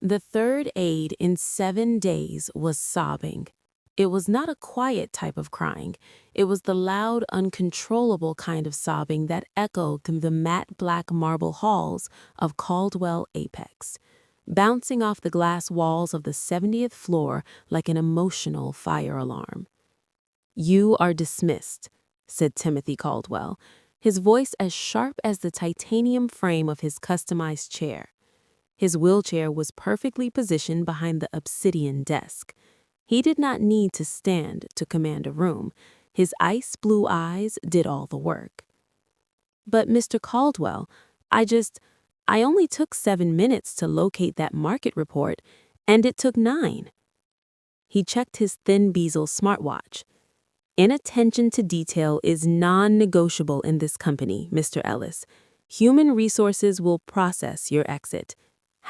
The third aide in 7 days was sobbing. It was not a quiet type of crying. It was the loud, uncontrollable kind of sobbing that echoed through the matte black marble halls of Caldwell Apex, bouncing off the glass walls of the 70th floor like an emotional fire alarm. "You are dismissed," said Timothy Caldwell, his voice as sharp as the titanium frame of his customized chair. His wheelchair was perfectly positioned behind the obsidian desk. He did not need to stand to command a room. His ice blue eyes did all the work. "But Mr. Caldwell, I only took 7 minutes to locate that market report, and it took 9. He checked his thin bezel smartwatch. "Inattention to detail is non-negotiable in this company, Mr. Ellis. Human resources will process your exit.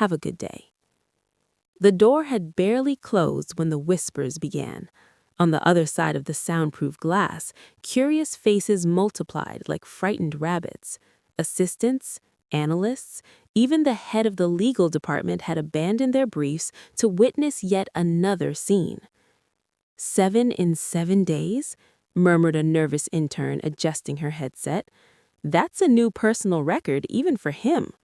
Have a good day." The door had barely closed when the whispers began. On the other side of the soundproof glass, curious faces multiplied like frightened rabbits. Assistants, analysts, even the head of the legal department had abandoned their briefs to witness yet another scene. 7 in 7 days? Murmured a nervous intern adjusting her headset. That's a new personal record even for him.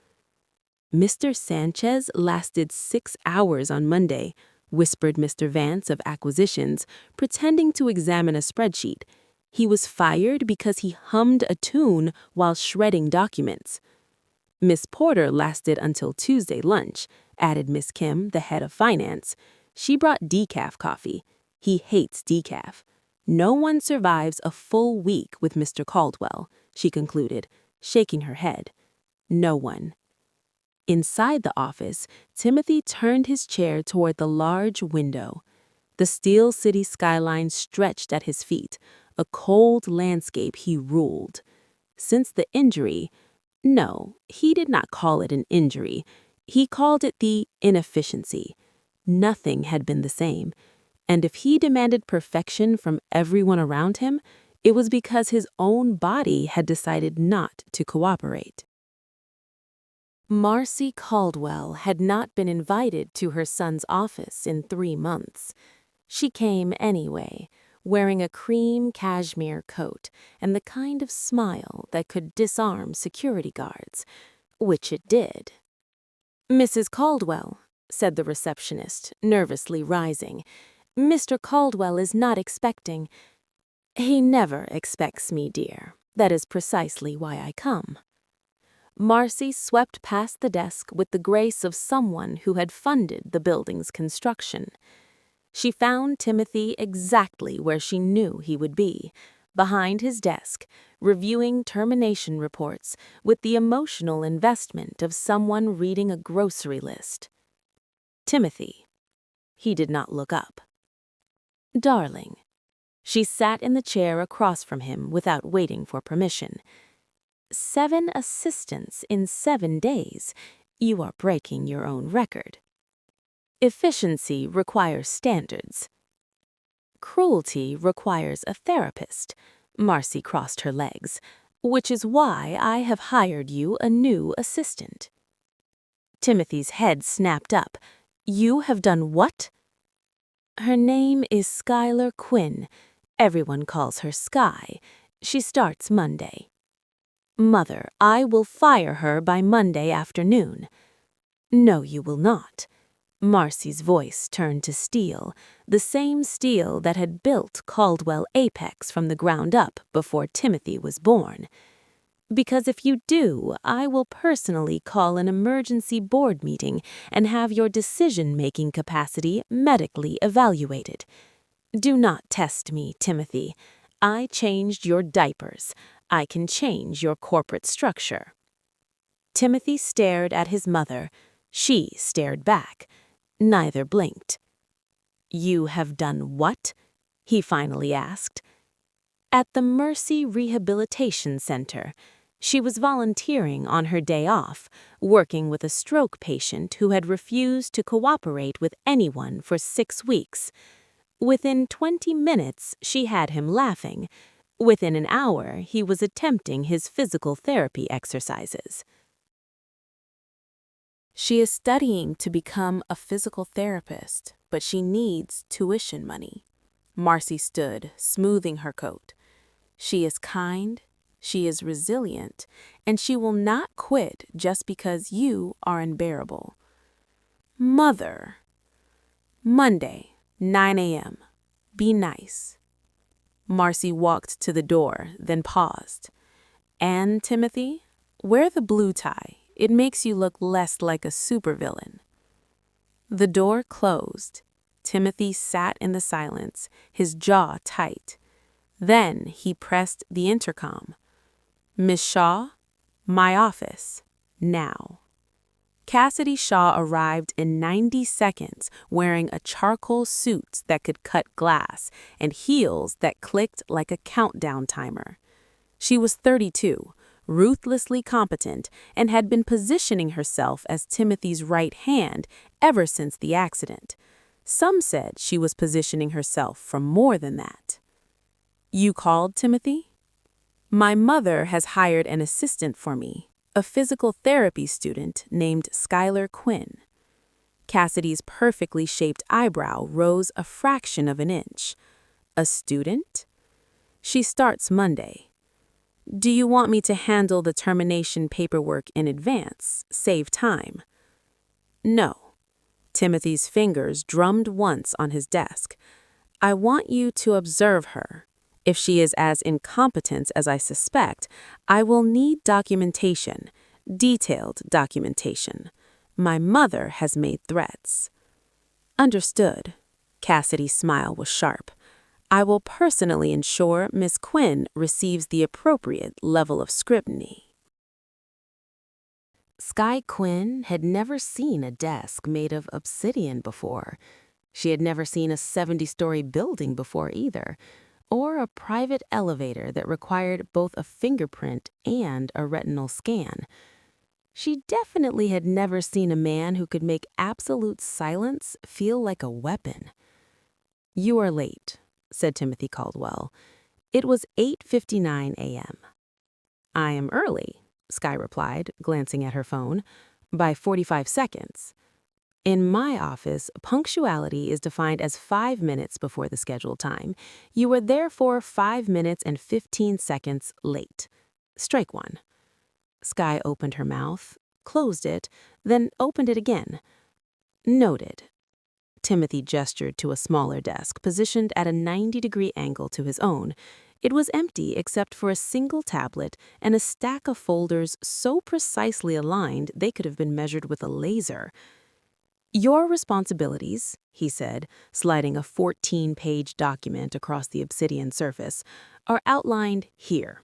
"Mr. Sanchez lasted 6 hours on Monday," whispered Mr. Vance of Acquisitions, pretending to examine a spreadsheet. "He was fired because he hummed a tune while shredding documents." "Miss Porter lasted until Tuesday lunch," added Miss Kim, the head of finance. "She brought decaf coffee. He hates decaf. No one survives a full week with Mr. Caldwell," she concluded, shaking her head. "No one." Inside the office, Timothy turned his chair toward the large window. The steel city skyline stretched at his feet, a cold landscape he ruled. Since the injury—no, he did not call it an injury. He called it the inefficiency. Nothing had been the same. And if he demanded perfection from everyone around him, it was because his own body had decided not to cooperate. Marcy Caldwell had not been invited to her son's office in 3 months. She came anyway, wearing a cream cashmere coat and the kind of smile that could disarm security guards, which it did. "Mrs. Caldwell," said the receptionist, nervously rising, "Mr. Caldwell is not expecting—" "He never expects me, dear. That is precisely why I come." Marcy swept past the desk with the grace of someone who had funded the building's construction. She found Timothy exactly where she knew he would be, behind his desk, reviewing termination reports with the emotional investment of someone reading a grocery list. "Timothy." He did not look up. "Darling." She sat in the chair across from him without waiting for permission. 7 assistants in 7 days. You are breaking your own record. Efficiency requires standards. Cruelty requires a therapist. Marcy crossed her legs. Which is why I have hired you a new assistant. Timothy's head snapped up. "You have done what?" "Her name is Skylar Quinn. Everyone calls her Sky. She starts Monday." "Mother, I will fire her by Monday afternoon." "No, you will not." Marcy's voice turned to steel, the same steel that had built Caldwell Apex from the ground up before Timothy was born. "Because if you do, I will personally call an emergency board meeting and have your decision-making capacity medically evaluated. Do not test me, Timothy. I changed your diapers. I can change your corporate structure." Timothy stared at his mother. She stared back. Neither blinked. "You have done what?" he finally asked. "At the Mercy Rehabilitation Center. She was volunteering on her day off, working with a stroke patient who had refused to cooperate with anyone for 6 weeks. Within 20 minutes, she had him laughing. Within an hour, he was attempting his physical therapy exercises. She is studying to become a physical therapist, but she needs tuition money. Marcy stood, smoothing her coat. She is kind, she is resilient, and she will not quit just because you are unbearable. Mother. Monday, 9 a.m. Be nice. Marcy walked to the door, then paused. And, Timothy, wear the blue tie. It makes you look less like a supervillain. The door closed. Timothy sat in the silence, his jaw tight. Then he pressed the intercom. Miss Shaw, my office, now. Cassidy Shaw arrived in 90 seconds wearing a charcoal suit that could cut glass and heels that clicked like a countdown timer. She was 32, ruthlessly competent, and had been positioning herself as Timothy's right hand ever since the accident. Some said she was positioning herself for more than that. You called, Timothy? My mother has hired an assistant for me, a physical therapy student named Skylar Quinn. Cassidy's perfectly shaped eyebrow rose a fraction of an inch. A student? She starts Monday. Do you want me to handle the termination paperwork in advance, save time? No. Timothy's fingers drummed once on his desk. I want you to observe her. If she is as incompetent as I suspect, I will need documentation, detailed documentation. My mother has made threats. Understood. Cassidy's smile was sharp. I will personally ensure Miss Quinn receives the appropriate level of scrutiny. Sky Quinn had never seen a desk made of obsidian before. She had never seen a 70-story building before either, or a private elevator that required both a fingerprint and a retinal scan. She definitely had never seen a man who could make absolute silence feel like a weapon. You are late, said Timothy Caldwell. It was 8:59 a.m. I am early, Sky replied, glancing at her phone, by 45 seconds. In my office, punctuality is defined as 5 minutes before the scheduled time. You were therefore 5 minutes and 15 seconds late. Strike one. Sky opened her mouth, closed it, then opened it again. Noted. Timothy gestured to a smaller desk positioned at a 90-degree angle to his own. It was empty except for a single tablet and a stack of folders so precisely aligned they could have been measured with a laser. Your responsibilities, he said, sliding a 14-page document across the obsidian surface, are outlined here.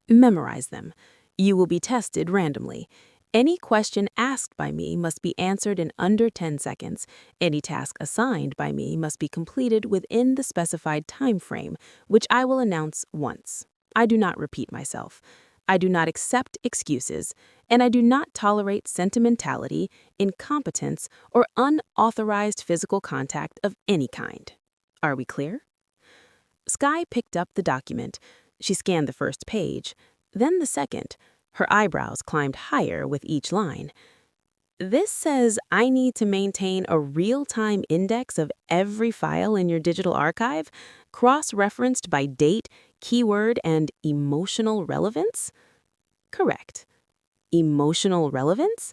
Memorize them. You will be tested randomly. Any question asked by me must be answered in under 10 seconds. Any task assigned by me must be completed within the specified time frame, which I will announce once. I do not repeat myself. I do not accept excuses, and I do not tolerate sentimentality, incompetence, or unauthorized physical contact of any kind. Are we clear? Sky picked up the document. She scanned the first page, then the second. Her eyebrows climbed higher with each line. This says I need to maintain a real-time index of every file in your digital archive, cross-referenced by date, keyword, and emotional relevance? Correct. Emotional relevance?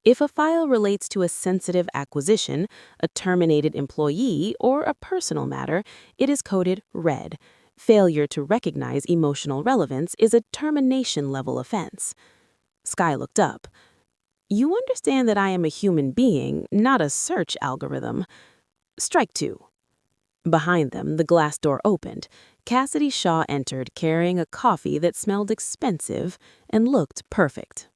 If a file relates to a sensitive acquisition, a terminated employee, or a personal matter, it is coded red. Failure to recognize emotional relevance is a termination-level offense. Sky looked up. You understand that I am a human being, not a search algorithm. Strike two. Behind them, the glass door opened. Cassidy Shaw entered carrying a coffee that smelled expensive and looked perfect.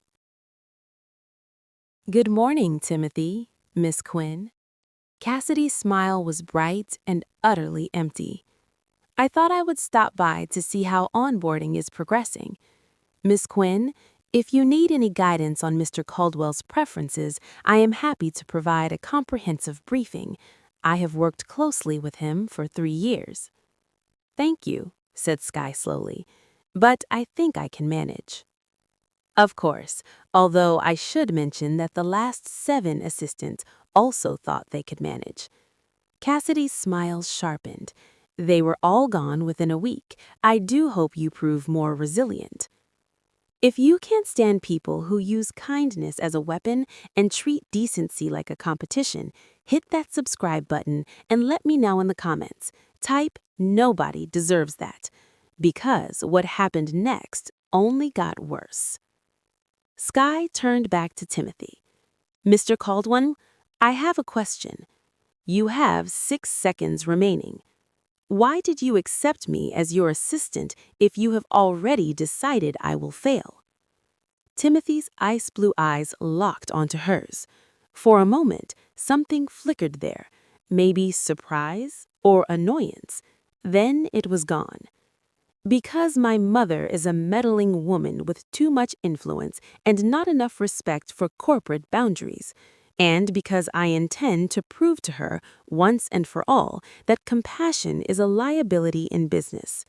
Good morning, Timothy, Miss Quinn. Cassidy's smile was bright and utterly empty. I thought I would stop by to see how onboarding is progressing. Miss Quinn, if you need any guidance on Mr. Caldwell's preferences, I am happy to provide a comprehensive briefing. I have worked closely with him for 3 years. Thank you, said Sky slowly, but I think I can manage. Of course, although I should mention that the last 7 assistants also thought they could manage. Cassidy's smile sharpened. They were all gone within a week. I do hope you prove more resilient. If you can't stand people who use kindness as a weapon and treat decency like a competition, hit that subscribe button and let me know in the comments. Type "Nobody deserves that," because what happened next only got worse. Sky turned back to Timothy. "Mr. Caldwell, I have a question. You have 6 seconds remaining. Why did you accept me as your assistant if you have already decided I will fail?" Timothy's ice blue eyes locked onto hers. For a moment, something flickered there, maybe surprise or annoyance. Then it was gone. "Because my mother is a meddling woman with too much influence and not enough respect for corporate boundaries. And because I intend to prove to her, once and for all, that compassion is a liability in business.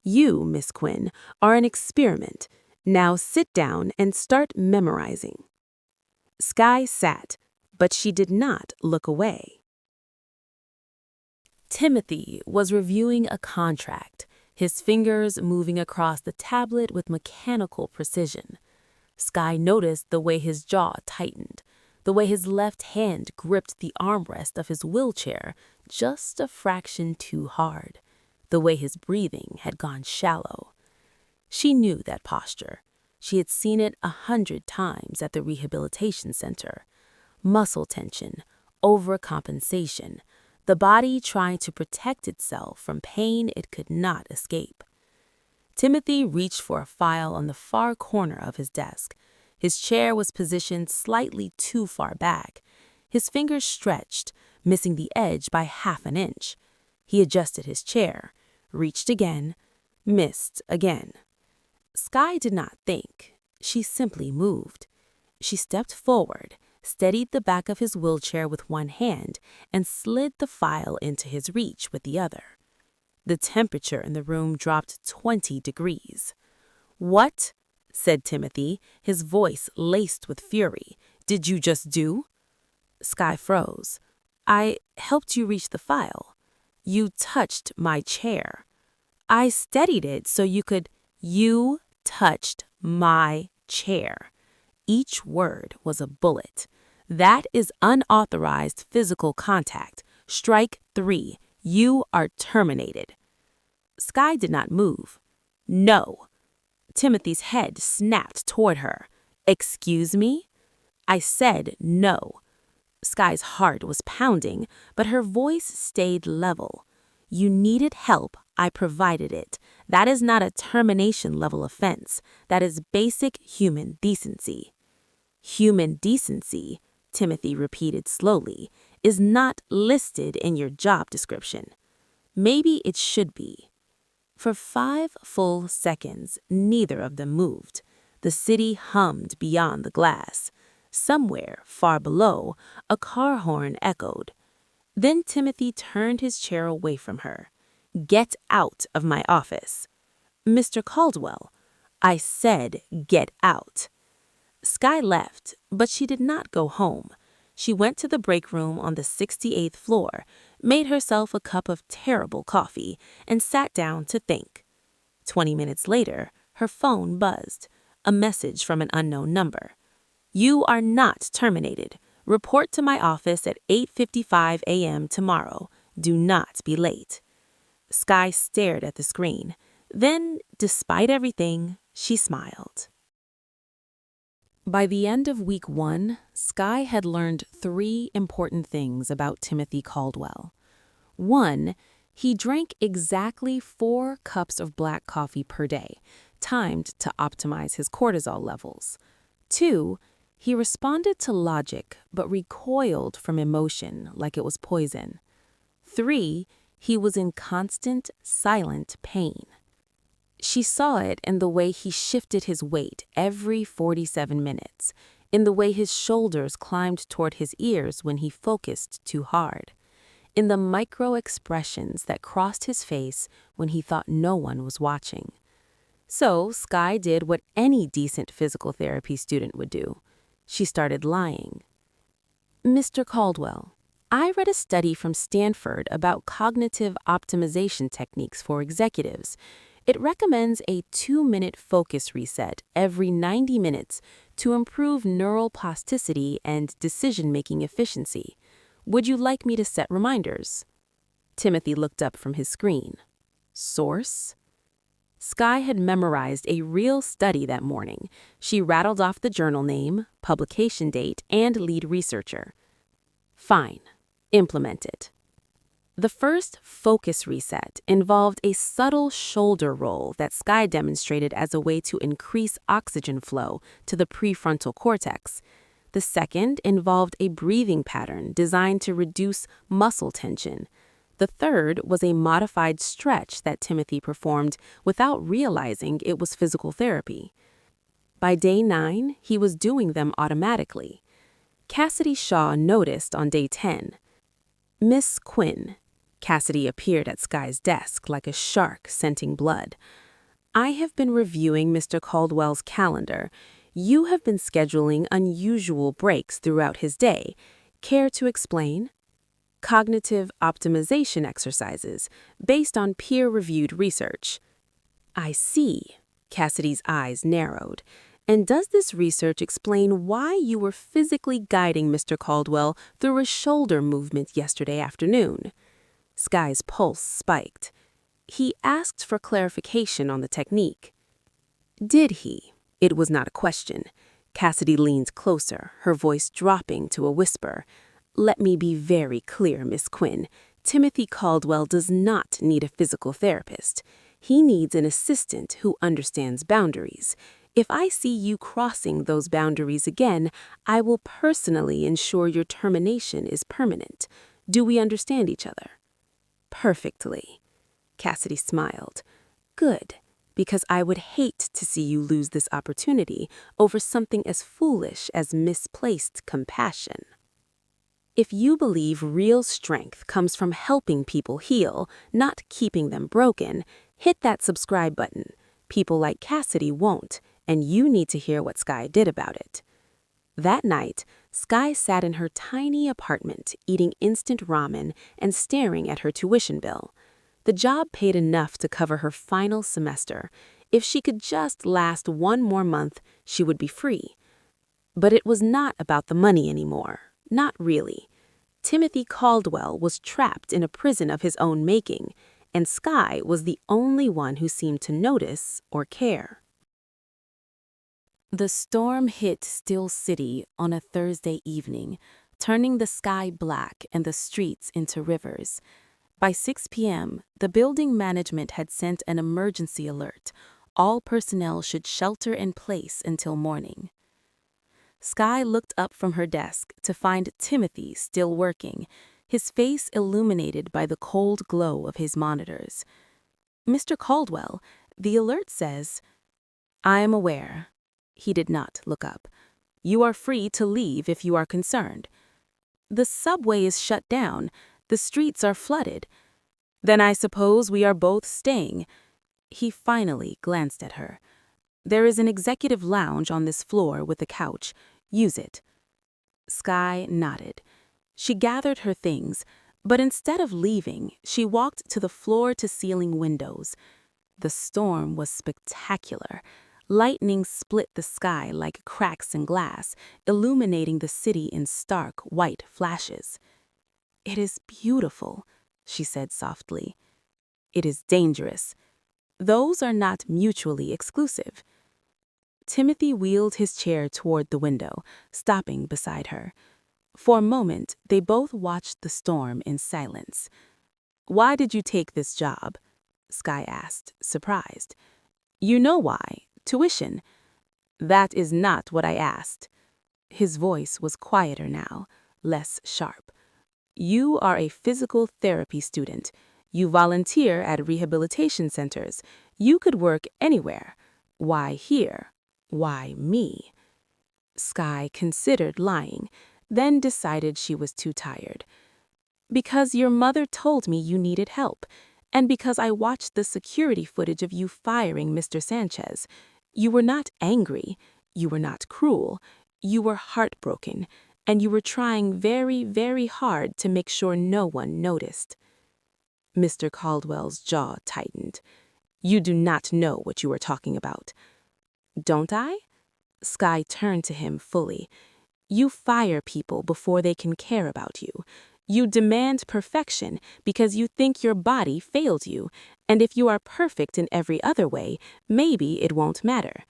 You, Miss Quinn, are an experiment. Now sit down and start memorizing." Sky sat, but she did not look away. Timothy was reviewing a contract, his fingers moving across the tablet with mechanical precision. Sky noticed the way his jaw tightened, the way his left hand gripped the armrest of his wheelchair just a fraction too hard, the way his breathing had gone shallow. She knew that posture. She had seen it 100 times at the rehabilitation center. Muscle tension, overcompensation, the body trying to protect itself from pain it could not escape. Timothy reached for a file on the far corner of his desk. His chair was positioned slightly too far back. His fingers stretched, missing the edge by half an inch. He adjusted his chair, reached again, missed again. Sky did not think. She simply moved. She stepped forward, steadied the back of his wheelchair with one hand, and slid the file into his reach with the other. The temperature in the room dropped 20 degrees. "What?" said Timothy, his voice laced with fury. "Did you just do?" Sky froze. "I helped you reach the file. You touched my chair. I steadied it so you could—" "You touched my chair." Each word was a bullet. "That is unauthorized physical contact. Strike 3. You are terminated." Sky did not move. "No." Timothy's head snapped toward her. "Excuse me?" "I said no." Sky's heart was pounding, but her voice stayed level. "You needed help. I provided it. That is not a termination-level offense. That is basic human decency." "Human decency," Timothy repeated slowly, "is not listed in your job description. Maybe it should be." For 5 full seconds, neither of them moved. The city hummed beyond the glass. Somewhere, far below, a car horn echoed. Then Timothy turned his chair away from her. "Get out of my office." "Mr. Caldwell." "I said get out." Sky left, but she did not go home. She went to the break room on the 68th floor, made herself a cup of terrible coffee, and sat down to think. 20 minutes later, her phone buzzed. A message from an unknown number. "You are not terminated. Report to my office at 8:55 a.m. tomorrow. Do not be late." Sky stared at the screen. Then, despite everything, she smiled. By the end of week 1, Sky had learned 3 important things about Timothy Caldwell. 1, he drank exactly 4 cups of black coffee per day, timed to optimize his cortisol levels. 2, he responded to logic but recoiled from emotion like it was poison. 3, he was in constant, silent pain. She saw it in the way he shifted his weight every 47 minutes, in the way his shoulders climbed toward his ears when he focused too hard, in the micro expressions that crossed his face when he thought no one was watching. So Sky did what any decent physical therapy student would do. She started lying. Mr. Caldwell, I read a study from Stanford about cognitive optimization techniques for executives. It recommends a 2-minute focus reset every 90 minutes to improve neural plasticity and decision-making efficiency. Would you like me to set reminders? Timothy looked up from his screen. Source? Sky had memorized a real study that morning. She rattled off the journal name, publication date, and lead researcher. Fine. Implement it. The first focus reset involved a subtle shoulder roll that Sky demonstrated as a way to increase oxygen flow to the prefrontal cortex. The second involved a breathing pattern designed to reduce muscle tension. The third was a modified stretch that Timothy performed without realizing it was physical therapy. By day 9, he was doing them automatically. Cassidy Shaw noticed on day 10. Miss Quinn. Cassidy appeared at Sky's desk like a shark scenting blood. I have been reviewing Mr. Caldwell's calendar. You have been scheduling unusual breaks throughout his day. Care to explain? Cognitive optimization exercises based on peer-reviewed research. I see. Cassidy's eyes narrowed. And does this research explain why you were physically guiding Mr. Caldwell through a shoulder movement yesterday afternoon? Sky's pulse spiked. He asked for clarification on the technique. Did he? It was not a question. Cassidy leaned closer, her voice dropping to a whisper. Let me be very clear, Miss Quinn. Timothy Caldwell does not need a physical therapist. He needs an assistant who understands boundaries. If I see you crossing those boundaries again, I will personally ensure your termination is permanent. Do we understand each other? Perfectly. Cassidy smiled. Good, because I would hate to see you lose this opportunity over something as foolish as misplaced compassion. If you believe real strength comes from helping people heal, not keeping them broken, hit that subscribe button. People like Cassidy won't, and you need to hear what Sky did about it. That night, Sky sat in her tiny apartment, eating instant ramen and staring at her tuition bill. The job paid enough to cover her final semester. If she could just last one more month, she would be free. But it was not about the money anymore. Not really. Timothy Caldwell was trapped in a prison of his own making, and Sky was the only one who seemed to notice or care. The storm hit Still City on a Thursday evening, turning the sky black and the streets into rivers. By 6 p.m., the building management had sent an emergency alert. All personnel should shelter in place until morning. Sky looked up from her desk to find Timothy still working, his face illuminated by the cold glow of his monitors. Mr. Caldwell, the alert says, I am aware. He did not look up. You are free to leave if you are concerned. The subway is shut down. The streets are flooded. Then I suppose we are both staying. He finally glanced at her. There is an executive lounge on this floor with a couch. Use it. Sky nodded. She gathered her things, but instead of leaving, she walked to the floor-to-ceiling windows. The storm was spectacular. Lightning split the sky like cracks in glass, illuminating the city in stark white flashes. It is beautiful, she said softly. It is dangerous. Those are not mutually exclusive. Timothy wheeled his chair toward the window, stopping beside her. For a moment, they both watched the storm in silence. Why did you take this job? Sky asked, surprised. You know why. Tuition. That is not what I asked. His voice was quieter now, less sharp. You are a physical therapy student. You volunteer at rehabilitation centers. You could work anywhere. Why here? Why me? Sky considered lying, then decided she was too tired. Because your mother told me you needed help, And because I watched the security footage of you firing Mr. Sanchez. You were not angry, you were not cruel, you were heartbroken, and you were trying very, very hard to make sure no one noticed." Mr. Caldwell's jaw tightened. "You do not know what you are talking about." "Don't I?" Sky turned to him fully. "You fire people before they can care about you. You demand perfection because you think your body failed you, and if you are perfect in every other way, maybe it won't matter.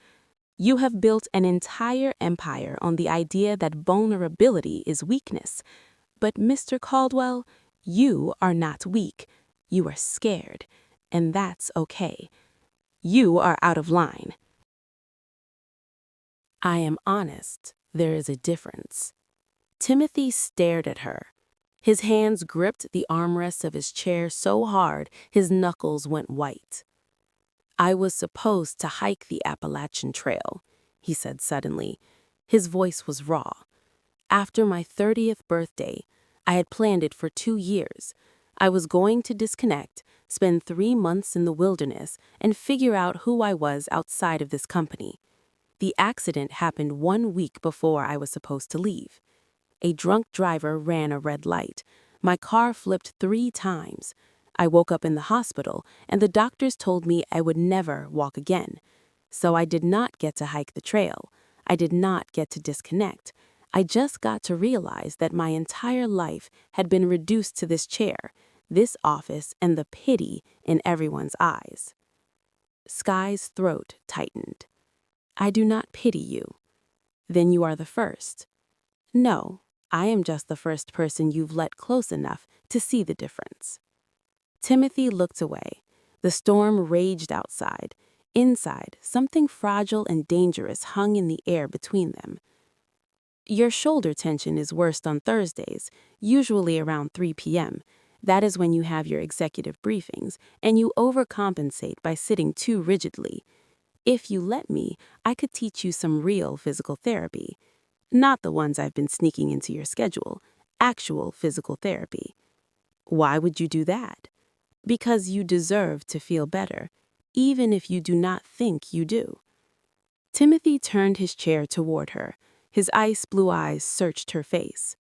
You have built an entire empire on the idea that vulnerability is weakness. But Mr. Caldwell, you are not weak. You are scared, and that's okay. You are out of line." "I am honest. There is a difference." Timothy stared at her. His hands gripped the armrests of his chair so hard his knuckles went white. "I was supposed to hike the Appalachian Trail," he said suddenly. His voice was raw. "After my 30th birthday, I had planned it for 2 years. I was going to disconnect, spend 3 months in the wilderness, and figure out who I was outside of this company. The accident happened 1 week before I was supposed to leave. A drunk driver ran a red light. My car flipped 3 times. I woke up in the hospital, and the doctors told me I would never walk again. So I did not get to hike the trail. I did not get to disconnect. I just got to realize that my entire life had been reduced to this chair, this office, and the pity in everyone's eyes." Sky's throat tightened. "I do not pity you." "Then you are the first." "No, I am just the first person you've let close enough to see the difference." Timothy looked away. The storm raged outside. Inside, something fragile and dangerous hung in the air between them. "Your shoulder tension is worst on Thursdays, usually around 3 p.m. That is when you have your executive briefings, and you overcompensate by sitting too rigidly. If you let me, I could teach you some real physical therapy. Not the ones I've been sneaking into your schedule. Actual physical therapy." "Why would you do that?" "Because you deserve to feel better, even if you do not think you do." Timothy turned his chair toward her. His ice blue eyes searched her face.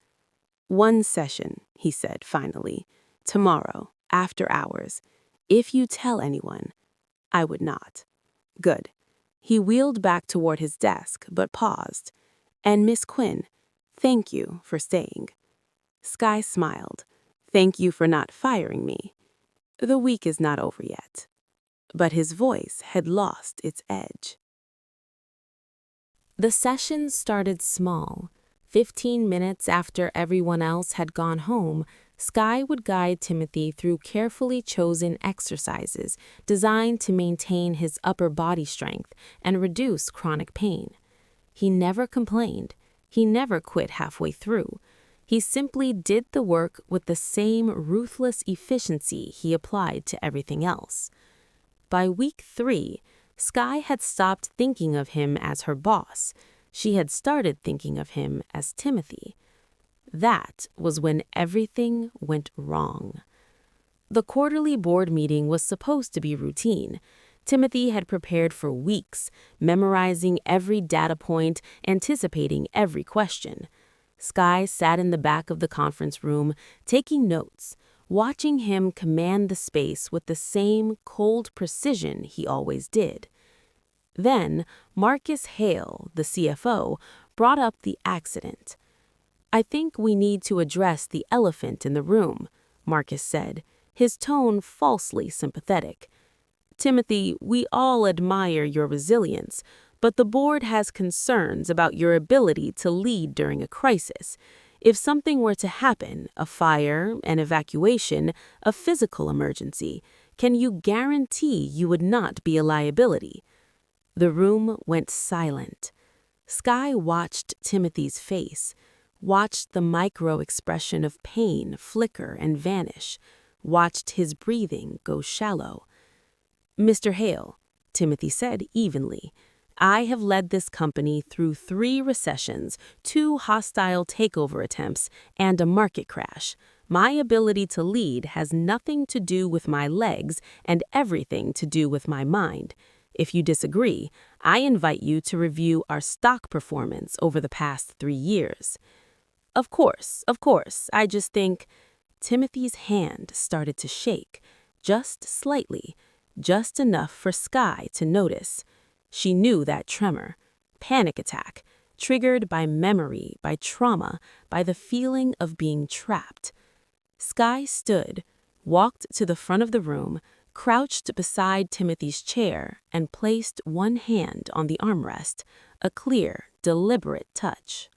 "1 session," he said finally. "Tomorrow, after hours. If you tell anyone." "I would not." "Good." He wheeled back toward his desk, but paused. "And Miss Quinn, thank you for staying." Sky smiled. "Thank you for not firing me. The week is not over yet." But his voice had lost its edge. The session started small. 15 minutes after everyone else had gone home, Sky would guide Timothy through carefully chosen exercises designed to maintain his upper body strength and reduce chronic pain. He never complained. He never quit halfway through. He simply did the work with the same ruthless efficiency he applied to everything else. By week 3, Sky had stopped thinking of him as her boss. She had started thinking of him as Timothy. That was when everything went wrong. The quarterly board meeting was supposed to be routine. Timothy had prepared for weeks, memorizing every data point, anticipating every question. Sky sat in the back of the conference room, taking notes, watching him command the space with the same cold precision he always did. Then, Marcus Hale, the CFO, brought up the accident. "I think we need to address the elephant in the room," Marcus said, his tone falsely sympathetic. "Timothy, we all admire your resilience, but the board has concerns about your ability to lead during a crisis. If something were to happen, a fire, an evacuation, a physical emergency, can you guarantee you would not be a liability?" The room went silent. Sky watched Timothy's face, watched the micro-expression of pain flicker and vanish, watched his breathing go shallow. "Mr. Hale," Timothy said evenly, "I have led this company through 3 recessions, 2 hostile takeover attempts, and a market crash. My ability to lead has nothing to do with my legs and everything to do with my mind. If you disagree, I invite you to review our stock performance over the past 3 years. Of course, I just think Timothy's hand started to shake, just slightly, just enough for Sky to notice. She knew that tremor, panic attack, triggered by memory, by trauma, by the feeling of being trapped. Sky stood, walked to the front of the room, crouched beside Timothy's chair, and placed one hand on the armrest, a clear, deliberate touch.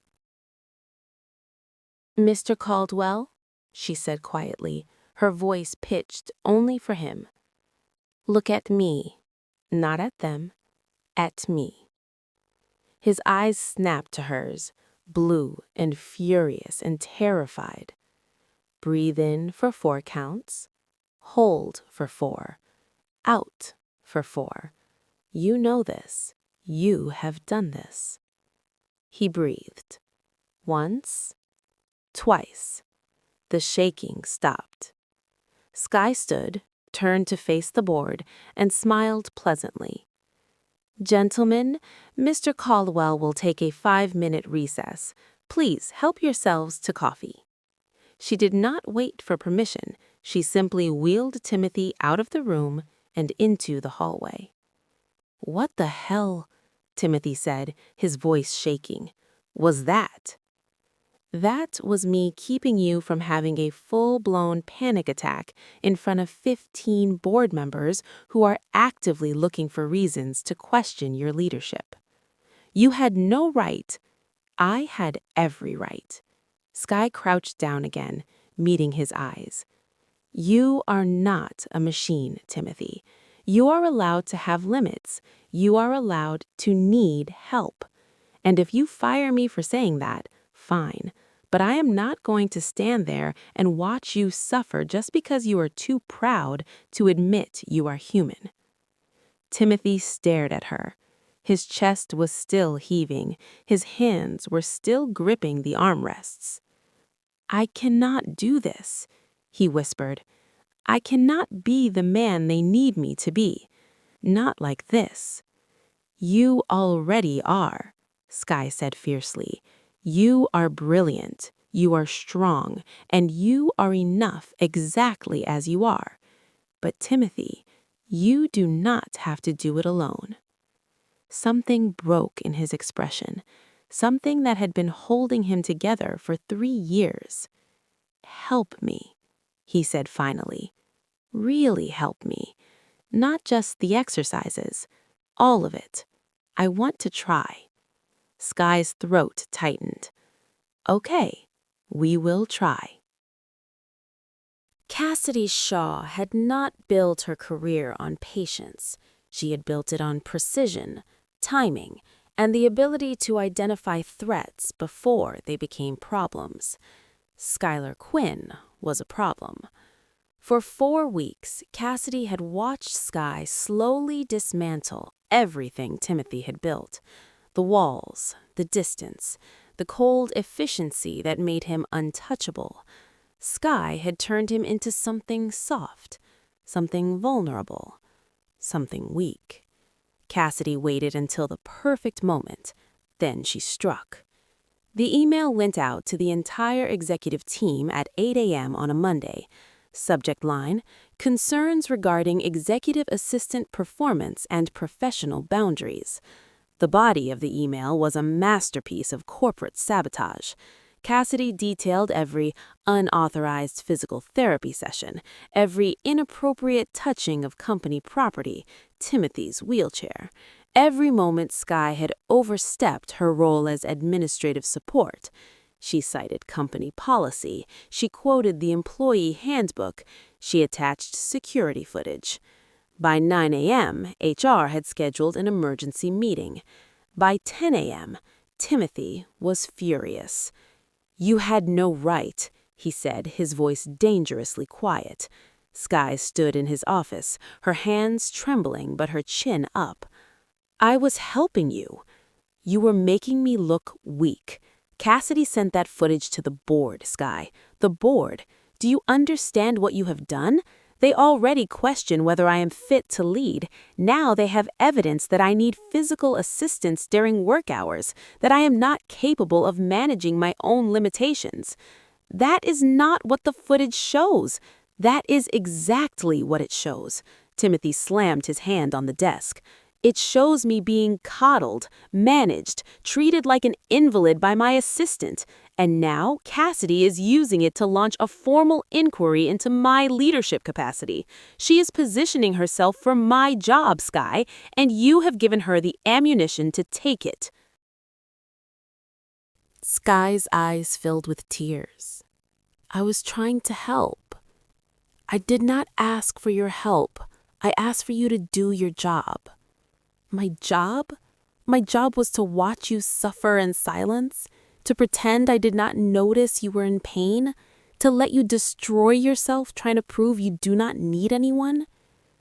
"Mr. Caldwell," she said quietly, her voice pitched only for him. "Look at me, not at them, at me." His eyes snapped to hers, blue and furious and terrified. Breathe in for 4 counts. Hold for 4. Out for 4. You know this. You have done this. He breathed. Once, twice. The shaking stopped. Sky stood, turned to face the board, and smiled pleasantly. "Gentlemen, Mr. Caldwell will take a 5-minute recess. Please help yourselves to coffee." She did not wait for permission. She simply wheeled Timothy out of the room and into the hallway. "What the hell," Timothy said, his voice shaking, "was that?" "That was me keeping you from having a full-blown panic attack in front of 15 board members who are actively looking for reasons to question your leadership. You had no right. I had every right." Sky crouched down again, meeting his eyes. "You are not a machine, Timothy. You are allowed to have limits. You are allowed to need help. And if you fire me for saying that, fine. But I am not going to stand there and watch you suffer just because you are too proud to admit you are human." Timothy stared at her. His chest was still heaving. His hands were still gripping the armrests. "I cannot do this," he whispered. "I cannot be the man they need me to be. Not like this." "You already are," Sky said fiercely. "You are brilliant, you are strong, and you are enough exactly as you are. But Timothy, you do not have to do it alone." Something broke in his expression, something that had been holding him together for 3 years. "Help me," he said finally. "Really help me. Not just the exercises. All of it. I want to try." Sky's throat tightened. "Okay, we will try." Cassidy Shaw had not built her career on patience. She had built it on precision, timing, and the ability to identify threats before they became problems. Skylar Quinn was a problem. For 4 weeks, Cassidy had watched Sky slowly dismantle everything Timothy had built. The walls, the distance, the cold efficiency that made him untouchable. Sky had turned him into something soft, something vulnerable, something weak. Cassidy waited until the perfect moment. Then she struck. The email went out to the entire executive team at 8 a.m. on a Monday. Subject line: "Concerns regarding executive assistant performance and professional boundaries." The body of the email was a masterpiece of corporate sabotage. Cassidy detailed every unauthorized physical therapy session, every inappropriate touching of company property, Timothy's wheelchair, every moment Sky had overstepped her role as administrative support. She cited company policy, she quoted the employee handbook, she attached security footage. By 9 a.m., HR had scheduled an emergency meeting. By 10 a.m., Timothy was furious. "You had no right," he said, his voice dangerously quiet. Sky stood in his office, her hands trembling but her chin up. "I was helping you. You were making me look weak." Cassidy sent that footage to the board, Sky. The board. Do you understand what you have done? They already question whether I am fit to lead. Now they have evidence that I need physical assistance during work hours, that I am not capable of managing my own limitations. That is not what the footage shows. That is exactly what it shows. Timothy slammed his hand on the desk. It shows me being coddled, managed, treated like an invalid by my assistant. And now Cassidy is using it to launch a formal inquiry into my leadership capacity. She is positioning herself for my job, Sky, and you have given her the ammunition to take it. Sky's eyes filled with tears. I was trying to help. I did not ask for your help. I asked for you to do your job. My job? My job was to watch you suffer in silence, to pretend I did not notice you were in pain, to let you destroy yourself trying to prove you do not need anyone?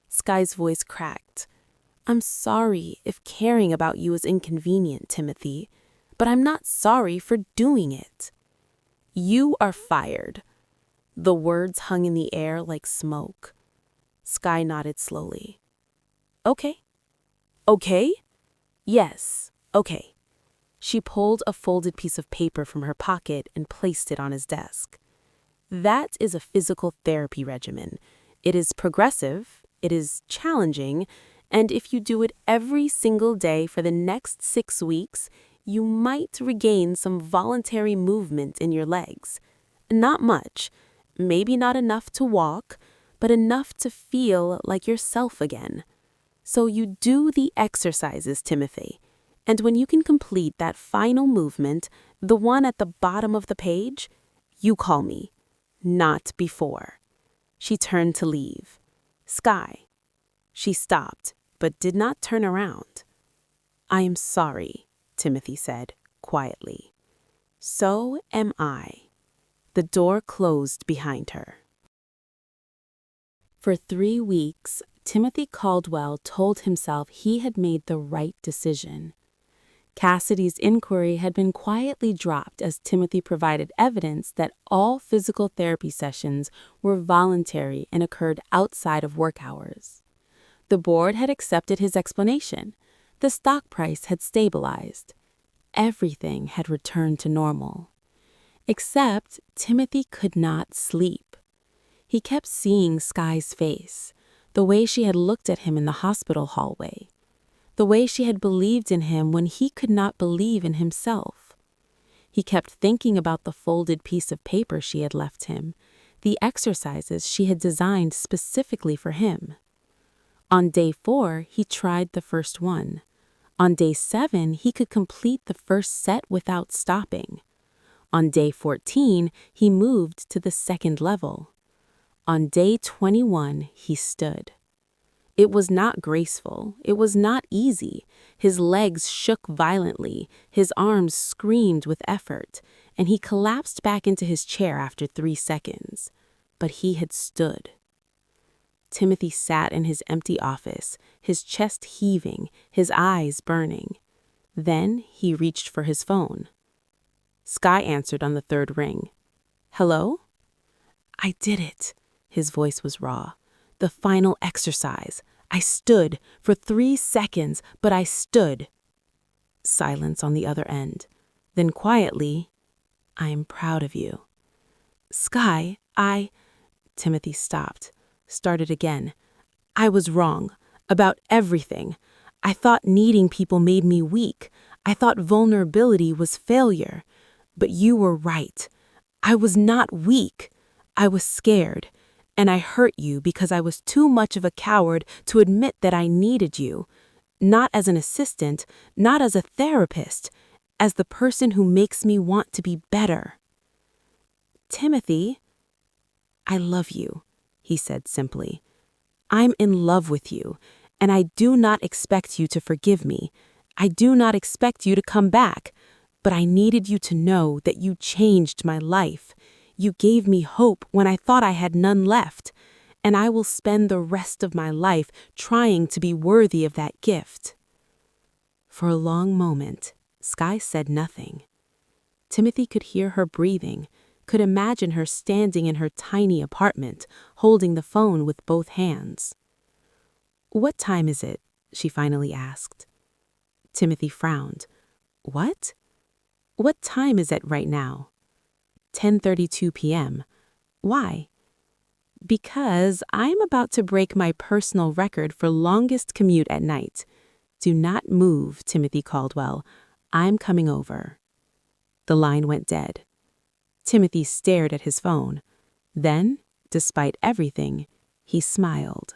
Sky's voice cracked. I'm sorry if caring about you is inconvenient, Timothy, but I'm not sorry for doing it. You are fired. The words hung in the air like smoke. Sky nodded slowly. Okay. Okay? Yes, okay. She pulled a folded piece of paper from her pocket and placed it on his desk. That is a physical therapy regimen. It is progressive, it is challenging, and if you do it every single day for the next 6 weeks, you might regain some voluntary movement in your legs. Not much, maybe not enough to walk, but enough to feel like yourself again. So you do the exercises, Timothy, and when you can complete that final movement, the one at the bottom of the page, you call me. Not before. She turned to leave. Sky. She stopped, but did not turn around. I am sorry, Timothy said, quietly. So am I. The door closed behind her. For 3 weeks, Timothy Caldwell told himself he had made the right decision. Cassidy's inquiry had been quietly dropped as Timothy provided evidence that all physical therapy sessions were voluntary and occurred outside of work hours. The board had accepted his explanation. The stock price had stabilized. Everything had returned to normal. Except Timothy could not sleep. He kept seeing Sky's face, the way she had looked at him in the hospital hallway, the way she had believed in him when he could not believe in himself. He kept thinking about the folded piece of paper she had left him, the exercises she had designed specifically for him. On day 4, he tried the first one. On day 7, he could complete the first set without stopping. On day 14, he moved to the second level. On day 21, he stood. It was not graceful. It was not easy. His legs shook violently. His arms screamed with effort, and he collapsed back into his chair after 3 seconds. But he had stood. Timothy sat in his empty office, his chest heaving, his eyes burning. Then he reached for his phone. Sky answered on the 3rd ring. Hello? I did it. His voice was raw. The final exercise. I stood for 3 seconds, but I stood. Silence on the other end. Then quietly, I am proud of you. Sky, Timothy stopped, started again. I was wrong. About everything. I thought needing people made me weak. I thought vulnerability was failure. But you were right. I was not weak. I was scared. And I hurt you because I was too much of a coward to admit that I needed you. Not as an assistant, not as a therapist, as the person who makes me want to be better. Timothy, I love you, he said simply. I'm in love with you, and I do not expect you to forgive me. I do not expect you to come back, but I needed you to know that you changed my life. You gave me hope when I thought I had none left, and I will spend the rest of my life trying to be worthy of that gift. For a long moment, Sky said nothing. Timothy could hear her breathing, could imagine her standing in her tiny apartment, holding the phone with both hands. "What time is it?" she finally asked. Timothy frowned. "What? What time is it right now?" 10:32 p.m. "Why?" "Because I'm about to break my personal record for longest commute at night. Do not move, Timothy Caldwell. I'm coming over." The line went dead. Timothy stared at his phone. Then, despite everything, he smiled.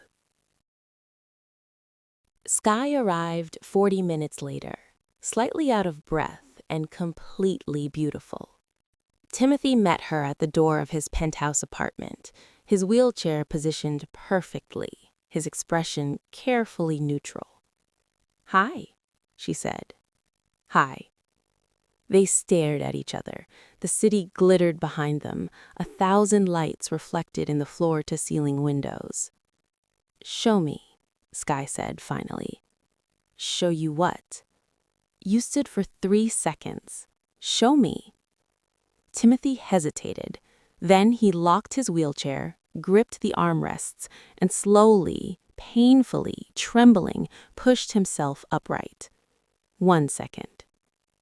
Sky arrived 40 minutes later, slightly out of breath and completely beautiful. Timothy met her at the door of his penthouse apartment, his wheelchair positioned perfectly, his expression carefully neutral. "Hi," she said. "Hi." They stared at each other. The city glittered behind them, 1,000 lights reflected in the floor-to-ceiling windows. "Show me," Sky said finally. "Show you what?" "You stood for 3 seconds. Show me." Timothy hesitated. Then he locked his wheelchair, gripped the armrests, and slowly, painfully, trembling, pushed himself upright. 1 second.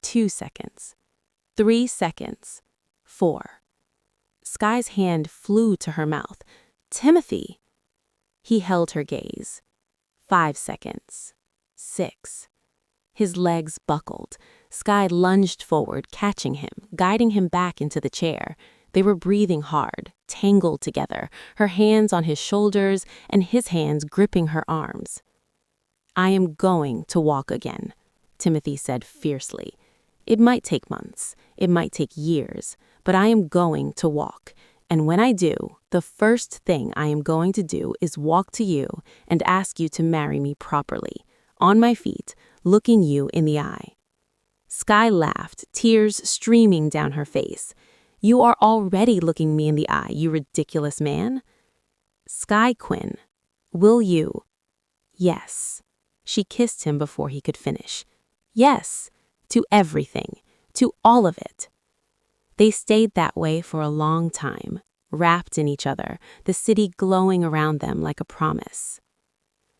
2 seconds. 3 seconds. 4. Sky's hand flew to her mouth. "Timothy!" He held her gaze. 5 seconds. 6. His legs buckled. Sky lunged forward, catching him, guiding him back into the chair. They were breathing hard, tangled together, her hands on his shoulders and his hands gripping her arms. "I am going to walk again," Timothy said fiercely. "It might take months, it might take years, but I am going to walk. And when I do, the first thing I am going to do is walk to you and ask you to marry me properly, on my feet, looking you in the eye." Sky laughed, tears streaming down her face. "You are already looking me in the eye, you ridiculous man." "Sky Quinn, will you?" "Yes." She kissed him before he could finish. "Yes, to everything, to all of it." They stayed that way for a long time, wrapped in each other, the city glowing around them like a promise.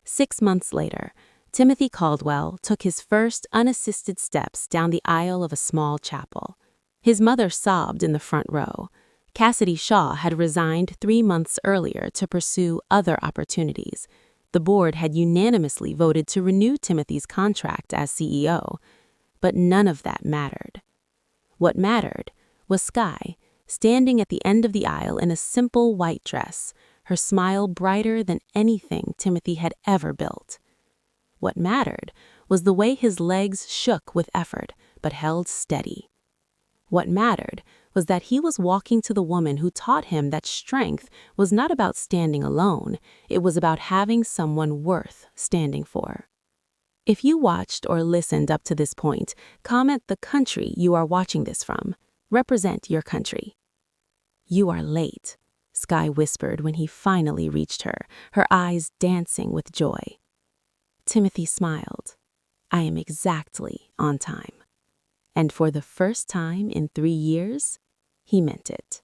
6 months later, Timothy Caldwell took his first unassisted steps down the aisle of a small chapel. His mother sobbed in the front row. Cassidy Shaw had resigned 3 months earlier to pursue other opportunities. The board had unanimously voted to renew Timothy's contract as CEO. But none of that mattered. What mattered was Sky, standing at the end of the aisle in a simple white dress, her smile brighter than anything Timothy had ever built. What mattered was the way his legs shook with effort, but held steady. What mattered was that he was walking to the woman who taught him that strength was not about standing alone, it was about having someone worth standing for. If you watched or listened up to this point, comment the country you are watching this from. Represent your country. "You are late," Sky whispered when he finally reached her, her eyes dancing with joy. Timothy smiled. "I am exactly on time." And for the first time in 3 years, he meant it.